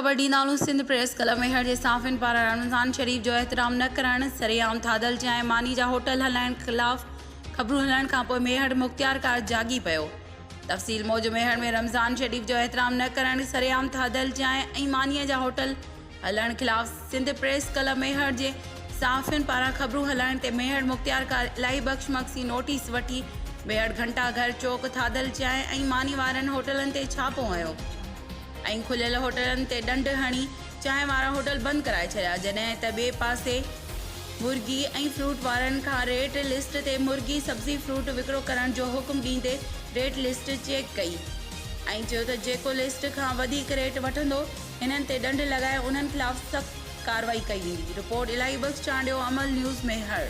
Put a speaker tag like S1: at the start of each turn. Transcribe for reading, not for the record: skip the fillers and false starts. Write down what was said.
S1: ख़बर ॾींदाऊं। Sindh press club मेहर जे साफ़िन पारां रमज़ान शरीफ़ जो एहतराम न करणु, सरेआम थाधल चांहि मानी जा होटल हलाइण ख़िलाफ़ ख़बरूं हलण खां पोइ मेहर मुख़्तियारकार जागी पियो। तफ़सील मौजूदु मेहर में रमज़ान शरीफ़ जो एहतराम न करणु, सरेआम थाधल चांहि ऐं मानीअ जा होटल हलण ख़िलाफ़ सिंध प्रेस क्लब मेहर जे साफ़िन पारां ख़बरूं हलाइण ते मेहर मुख़्तियारकार इलाही बख़्श मक्सी नोटिस वठी मेहर घंटा घर चौक थाधल चांहि ऐं मानी वारनि होटलनि ते छापो हयो ऐं खुलियल होटलनि ते ॾंड हणी चांहि वारा होटल बंदि कराए छॾिया। जॾहिं त ॿिए पासे मुर्गी ऐं फ्रूट वारनि खां रेट लिस्ट ते मुर्गी सब्ज़ी फ्रूट विकिरो करण जो हुकुम ॾींदे रेट लिस्ट चेक कई ऐं चयो त जेको लिस्ट खां वधीक रेट वठंदो हिननि ते ॾंड लॻाए उन्हनि ख़िलाफ़ सख़्त कार्रवाई कई वेंदी। रिपोर्ट इलाही बख़्श चांडियो, अमल न्यूज़ मेहर।